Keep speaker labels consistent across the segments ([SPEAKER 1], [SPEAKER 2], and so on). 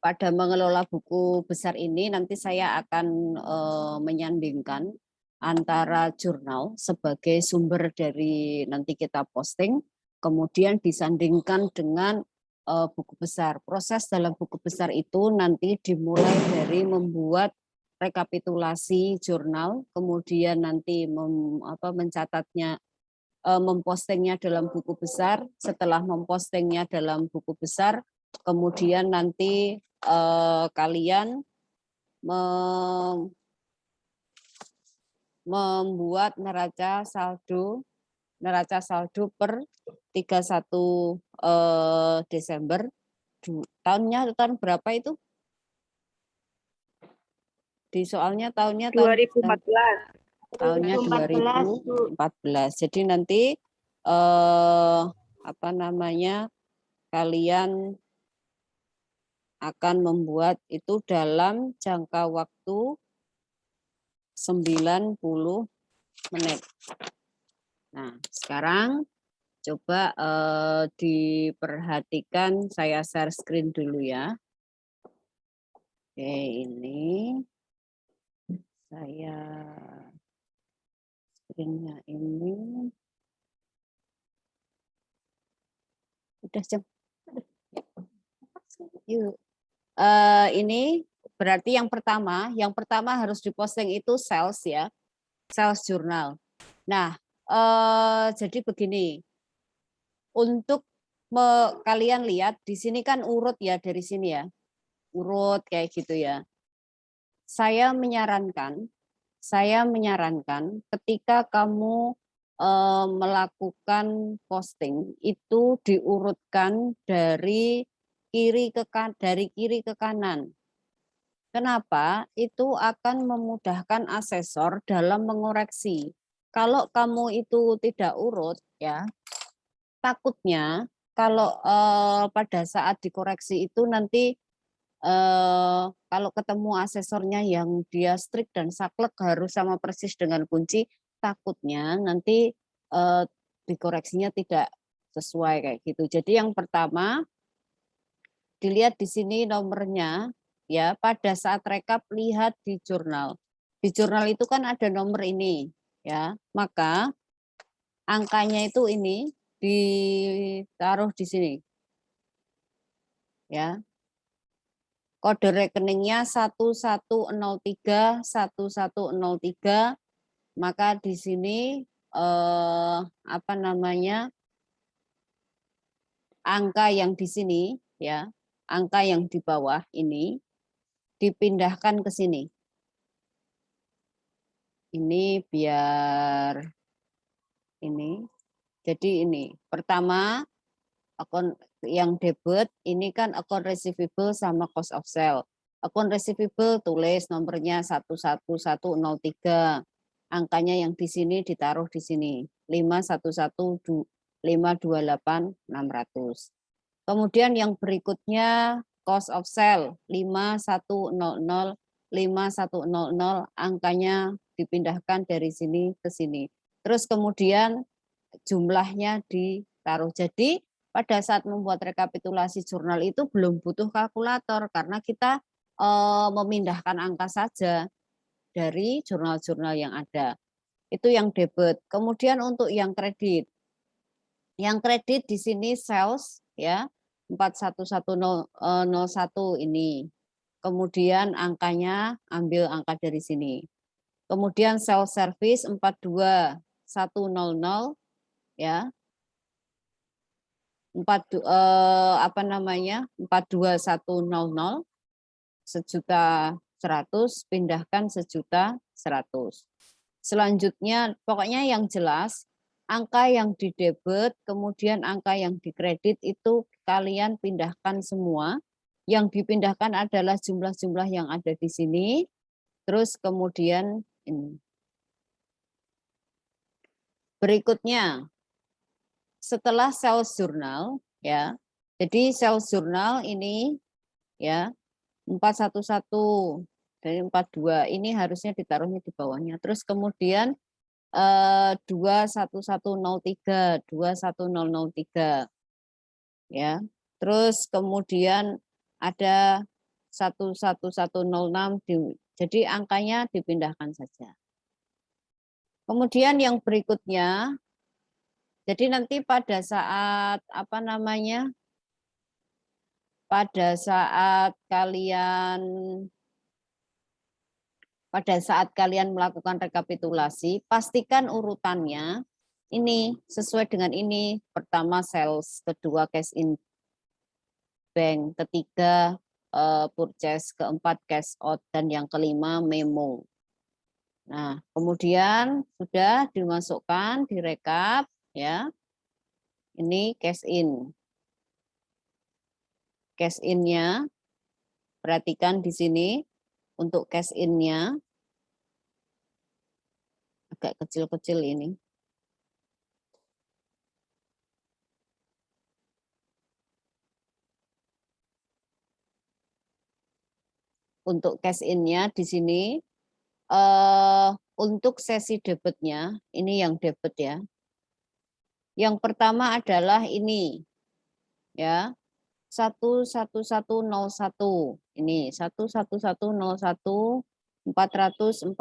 [SPEAKER 1] pada mengelola buku besar ini nanti saya akan menyandingkan antara jurnal sebagai sumber dari nanti kita posting, kemudian disandingkan dengan buku besar. Proses dalam buku besar itu nanti dimulai dari membuat rekapitulasi jurnal, kemudian nanti mencatatnya, mempostingnya dalam buku besar. Setelah mempostingnya dalam buku besar, kemudian nanti kalian membuat neraca saldo per 31 Desember. Tahunnya tahun berapa itu? Di soalnya tahunnya
[SPEAKER 2] 2014.
[SPEAKER 1] Tahunnya 2014. Jadi nanti kalian akan membuat itu dalam jangka waktu 90 menit. Nah, sekarang coba diperhatikan, saya share screen dulu ya. Oke, ini saya screen-nya ini. Udah jam. Yuk. Ini berarti yang pertama harus diposting itu sales ya, sales jurnal. Nah, jadi begini, untuk kalian lihat di sini kan urut ya, dari sini ya, urut kayak gitu ya. Saya menyarankan ketika kamu melakukan posting itu diurutkan dari kiri ke kanan. Kenapa? Itu akan memudahkan asesor dalam mengoreksi. Kalau kamu itu tidak urut ya, takutnya kalau pada saat dikoreksi itu nanti kalau ketemu asesornya yang dia strict dan saklek harus sama persis dengan kunci, takutnya nanti dikoreksinya tidak sesuai kayak gitu. Jadi yang pertama dilihat di sini nomornya ya, pada saat rekap lihat di jurnal. Di jurnal itu kan ada nomor ini ya, maka angkanya itu ini ditaruh di sini. Ya. Kode rekeningnya 1103 1103, maka di sini angka yang di sini ya, angka yang di bawah ini dipindahkan ke sini. Ini biar ini. Jadi ini pertama akun yang debit ini kan akun receivable sama cost of sale. Akun receivable tulis nomornya 11103. Angkanya yang di sini ditaruh di sini. 511528600. Kemudian yang berikutnya cost of sale 5100 angkanya dipindahkan dari sini ke sini. Terus kemudian jumlahnya ditaruh. Jadi pada saat membuat rekapitulasi jurnal itu belum butuh kalkulator karena kita memindahkan angka saja dari jurnal-jurnal yang ada. Itu yang debit. Kemudian untuk yang kredit. Yang kredit di sini sales ya 41101 ini. Kemudian angkanya ambil angka dari sini. Kemudian sales service 42100 ya. 42100 1.100.000 pindahkan 1.100.000. Selanjutnya pokoknya yang jelas angka yang di debit kemudian angka yang di kredit itu kalian pindahkan semua. Yang dipindahkan adalah jumlah-jumlah yang ada di sini. Terus kemudian ini. Berikutnya setelah sales journal ya. Jadi sales journal ini ya 411 dari 42 ini harusnya ditaruhnya di bawahnya. Terus kemudian 21103 ya. Terus kemudian ada 11106 jadi angkanya dipindahkan saja. Kemudian yang berikutnya, jadi nanti pada saat pada saat kalian melakukan rekapitulasi, pastikan urutannya ini sesuai dengan ini. Pertama sales, kedua cash in bank, ketiga purchase, keempat cash out, dan yang kelima memo. Nah, kemudian sudah dimasukkan, direkap ya. Ini cash in. Cash in-nya perhatikan di sini untuk cash in-nya agak kecil-kecil ini. Untuk cash in-nya di sini untuk sesi debitnya, ini yang debit ya. Yang pertama adalah ini ya. 11101 ini 11101 440.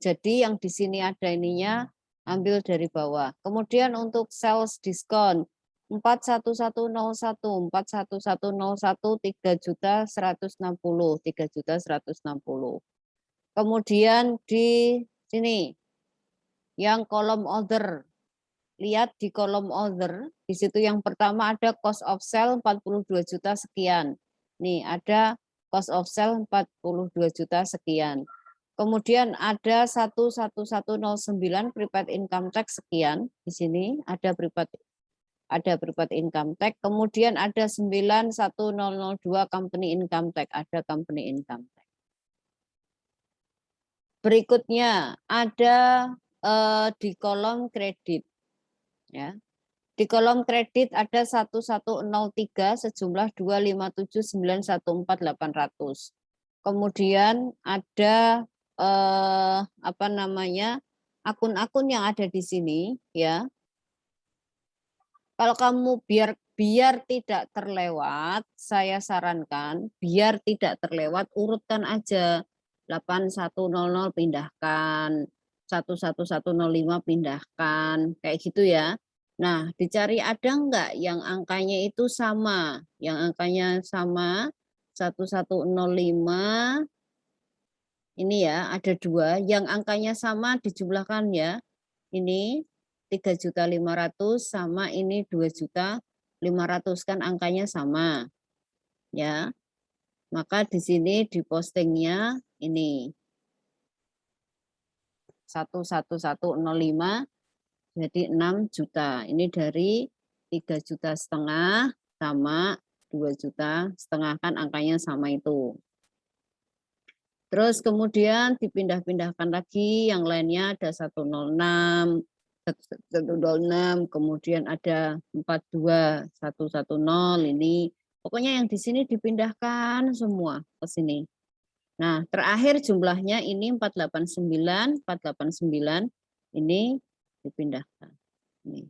[SPEAKER 1] Jadi yang di sini ada ininya ambil dari bawah. Kemudian untuk sales diskon 41101 3.160 3.160. Kemudian di sini yang kolom order, lihat di kolom order, di situ yang pertama ada cost of sale 42 juta sekian. Nih ada cost of sale 42 juta sekian. Kemudian ada 11109 prepaid income tax sekian. Di sini ada prepaid income tax. Kemudian ada 91002 company income tax, ada company income tax. Berikutnya ada di kolom kredit. Ya. Di kolom kredit ada 1103 sejumlah 257914800. Kemudian ada akun-akun yang ada di sini ya. Kalau kamu biar tidak terlewat, saya sarankan biar tidak terlewat urutkan aja. 8100 pindahkan, 11105 pindahkan, kayak gitu ya. Nah, dicari ada enggak yang angkanya itu sama, yang angkanya sama 1105 ini ya, ada dua, yang angkanya sama dijumlahkan ya. Ini 3.500.000 sama ini 2.500.000 kan angkanya sama. Ya. Maka di sini di postingnya ini 11105 jadi 6 juta. Ini dari 3,5 juta sama 2,5 juta kan angkanya sama itu. Terus kemudian dipindah-pindahkan lagi yang lainnya ada 106, 106, kemudian ada 42110 ini. Pokoknya yang di sini dipindahkan semua ke sini. Nah, terakhir jumlahnya ini 489 ini dipindahkan. Ini.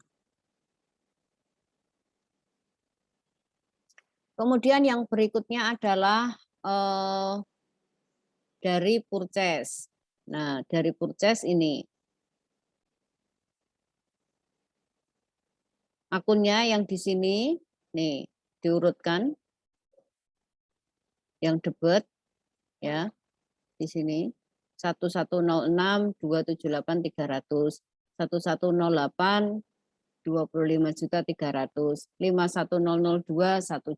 [SPEAKER 1] Kemudian yang berikutnya adalah dari purchase. Nah, dari purchase ini akunnya yang di sini nih diurutkan yang debit ya di sini 1106 278 300 1108 25.300 51002 1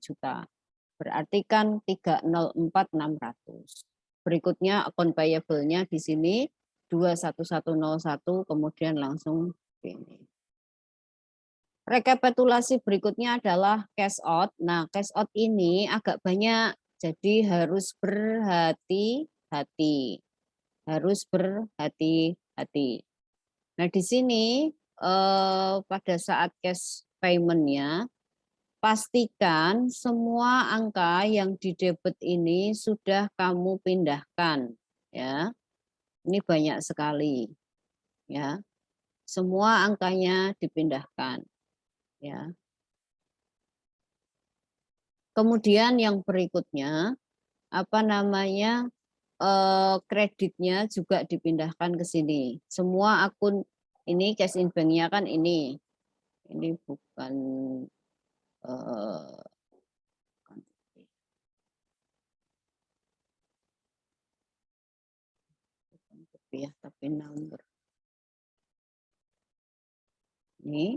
[SPEAKER 1] juta berarti kan 304.600. Berikutnya account payable-nya di sini 21101 kemudian langsung ini. Rekapitulasi berikutnya adalah cash out. Nah, cash out ini agak banyak, jadi harus berhati-hati. Harus berhati-hati. Nah, di sini pada saat cash payment-nya, pastikan semua angka yang di debit ini sudah kamu pindahkan. Ya, ini banyak sekali. Ya, semua angkanya dipindahkan. Ya. Kemudian yang berikutnya apa namanya, kreditnya juga dipindahkan ke sini. Semua akun ini cash in bank-nya kan ini bukan, bukan rupiah tapi number. Ini,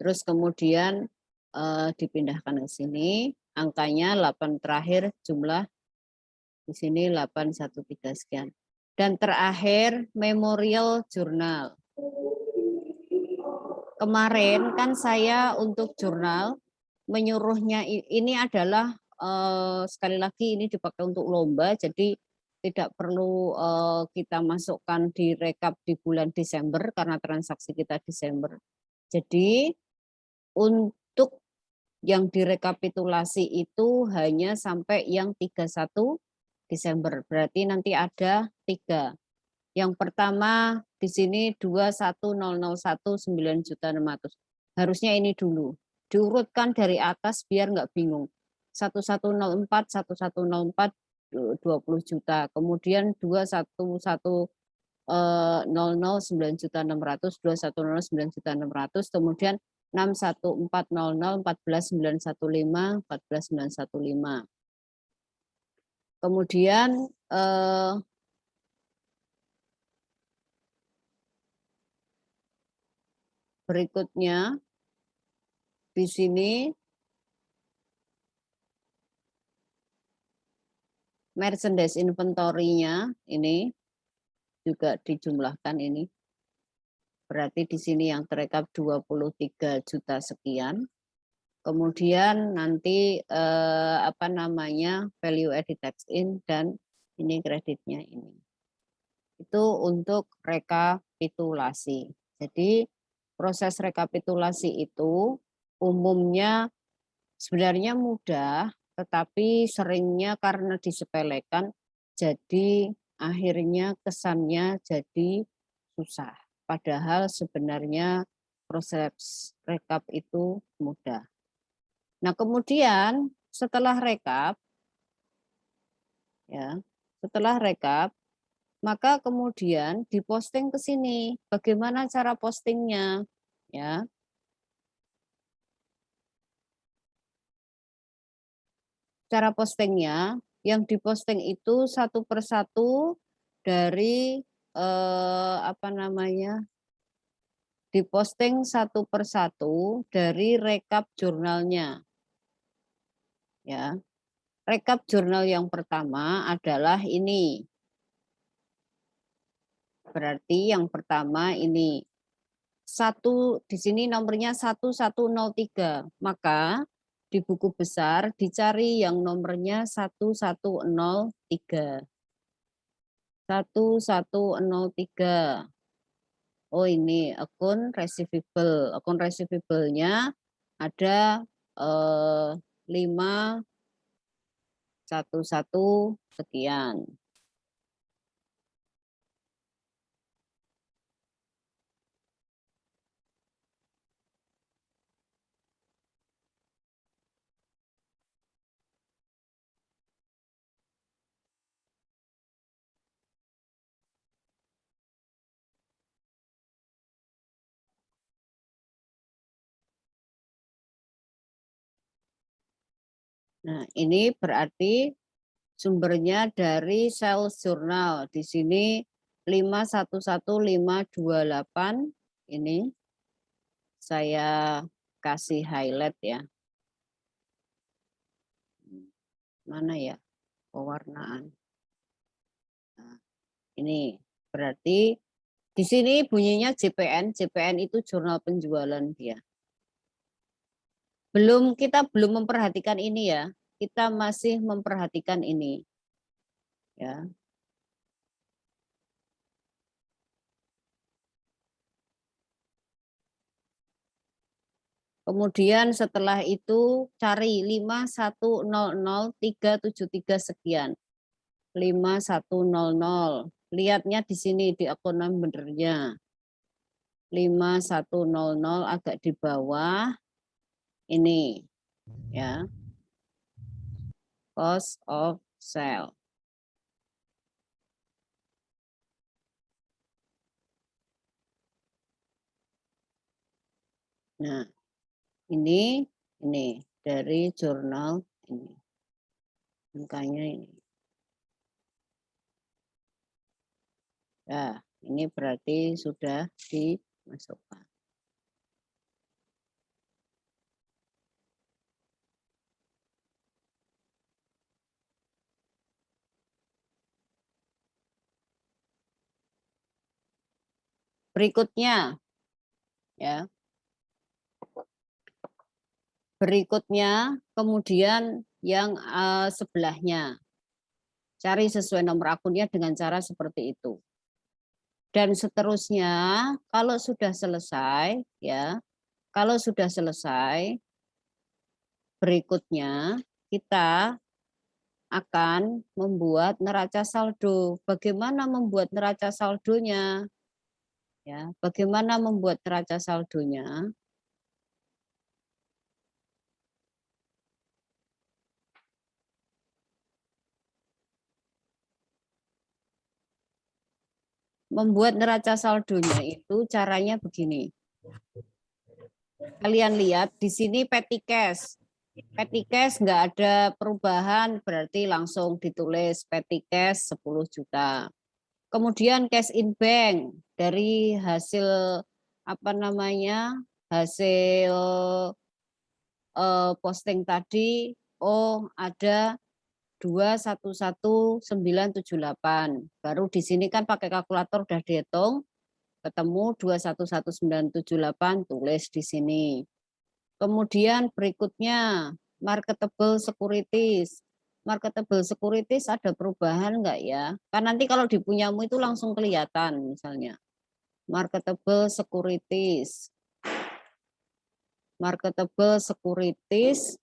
[SPEAKER 1] terus kemudian dipindahkan ke sini, angkanya 8 terakhir, jumlah di sini 813 sekian. Dan terakhir memorial jurnal. Kemarin kan saya untuk jurnal menyuruhnya ini adalah sekali lagi ini dipakai untuk lomba, jadi tidak perlu kita masukkan di rekap di bulan Desember karena transaksi kita Desember. Jadi untuk yang direkapitulasi itu hanya sampai yang 31 Desember. Berarti nanti ada 3. Yang pertama di sini 21001 9.600.000. Harusnya ini dulu. Diurutkan dari atas biar nggak bingung. 1104 1104 20 juta. Kemudian 21100 9.600, 2100 9.600, kemudian 61400 14.915 14.915. Kemudian berikutnya di sini merchandise inventory-nya ini juga dijumlahkan ini. Berarti di sini yang terekap 23 juta sekian. Kemudian nanti apa namanya value added tax in dan ini kreditnya ini. Itu untuk rekapitulasi. Jadi proses rekapitulasi itu umumnya sebenarnya mudah, tetapi seringnya karena disepelekan jadi akhirnya kesannya jadi susah. Padahal sebenarnya proses rekap itu mudah. Nah, kemudian setelah rekap ya, setelah rekap maka kemudian diposting ke sini. Bagaimana cara postingnya? Ya. Cara postingnya yang diposting itu satu persatu dari apa namanya? Diposting satu persatu dari rekap jurnalnya. Ya. Rekap jurnal yang pertama adalah ini. Berarti yang pertama ini satu di sini nomornya 1103. Maka di buku besar dicari yang nomornya 1103. 1103. Oh ini akun receivable. Akun receivable-nya ada 511 sekian. Nah, ini berarti sumbernya dari sales jurnal. Di sini 511528 ini saya kasih highlight ya. Mana ya pewarnaan? Nah, ini berarti di sini bunyinya JPN. JPN itu jurnal penjualan dia. Kita belum memperhatikan ini ya. Kita masih memperhatikan ini. Ya. Kemudian setelah itu cari 5100 373 sekian. 5100. Lihatnya di sini di akun benernya. 5100 agak di bawah. Ini ya. Cost of sale. Nah, ini dari jurnal ini. Angkanya ini. Nah, ini berarti sudah dimasukkan. Berikutnya, ya. Berikutnya, kemudian yang sebelahnya. Cari sesuai nomor akunnya dengan cara seperti itu. Dan seterusnya, kalau sudah selesai, ya, kalau sudah selesai, berikutnya kita akan membuat neraca saldo. Bagaimana membuat neraca saldonya? Ya, bagaimana membuat neraca saldonya? Membuat neraca saldonya itu caranya begini. Kalian lihat di sini petty cash. Petty cash nggak ada perubahan, berarti langsung ditulis petty cash 10 juta. Kemudian cash in bank dari hasil apa namanya? Hasil posting tadi, oh ada 211978. Baru di sini kan pakai kalkulator udah dihitung, ketemu 211978, tulis di sini. Kemudian berikutnya marketable securities. Marketable securities ada perubahan enggak ya? Kan nanti kalau di punyamu itu langsung kelihatan misalnya. Marketable securities. Marketable securities.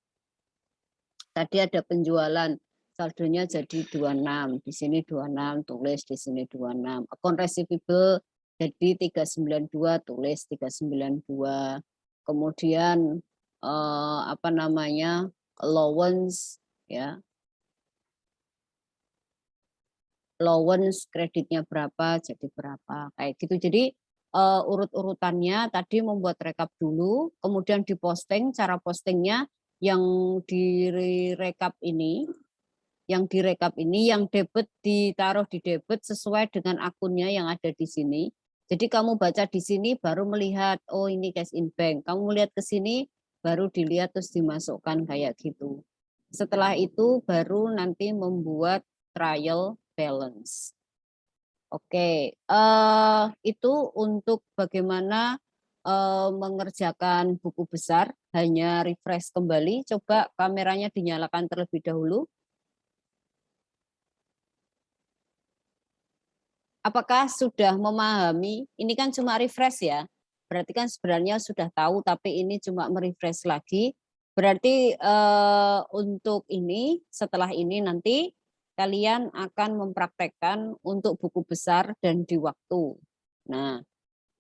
[SPEAKER 1] Tadi ada penjualan, saldonya jadi 26. Di sini 26, tulis di sini 26. Account receivable jadi 392, tulis 392. Kemudian apa namanya? Allowance ya. Allowance kreditnya berapa jadi berapa kayak gitu. Jadi urut-urutannya tadi membuat rekap dulu, kemudian diposting. Cara postingnya yang direkap ini, yang debit ditaruh di debit sesuai dengan akunnya yang ada di sini. Jadi kamu baca di sini baru melihat, oh ini cash in bank. Kamu melihat ke sini baru dilihat terus dimasukkan kayak gitu. Setelah itu baru nanti membuat trial balance. Oke, itu untuk bagaimana mengerjakan buku besar. Hanya refresh kembali, coba kameranya dinyalakan terlebih dahulu. Apakah sudah memahami? Ini kan cuma refresh ya. Berarti kan sebenarnya sudah tahu, tapi ini cuma merefresh lagi. Berarti untuk ini, setelah ini nanti kalian akan mempraktekkan untuk buku besar dan di waktu. Nah,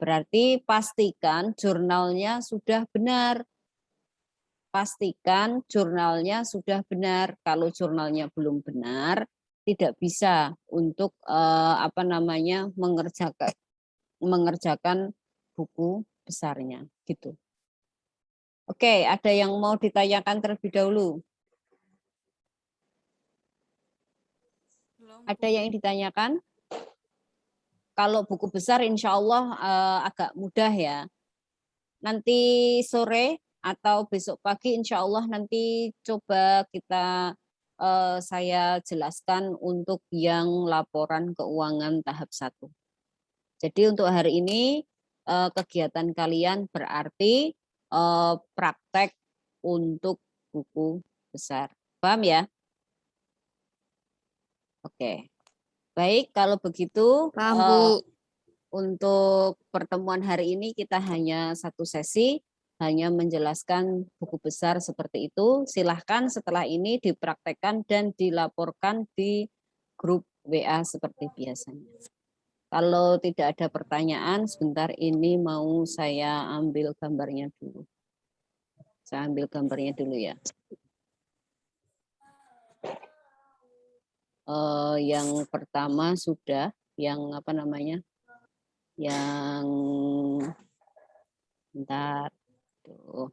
[SPEAKER 1] berarti pastikan jurnalnya sudah benar. Pastikan jurnalnya sudah benar. Kalau jurnalnya belum benar, tidak bisa untuk apa namanya mengerjakan buku besarnya gitu. Oke, ada yang mau ditanyakan terlebih dahulu? Ada yang ditanyakan? Kalau buku besar insya Allah agak mudah ya. Nanti sore atau besok pagi insya Allah nanti coba kita saya jelaskan untuk yang laporan keuangan tahap 1. Jadi untuk hari ini kegiatan kalian berarti praktek untuk buku besar. Paham ya? Oke. Baik, kalau begitu untuk pertemuan hari ini kita hanya satu sesi, hanya menjelaskan buku besar seperti itu. Silahkan setelah ini dipraktekkan dan dilaporkan di grup WA seperti biasanya. Kalau tidak ada pertanyaan, sebentar ini mau saya ambil gambarnya dulu. Saya ambil gambarnya dulu ya. Yang pertama sudah, yang apa namanya? Yang bentar tuh.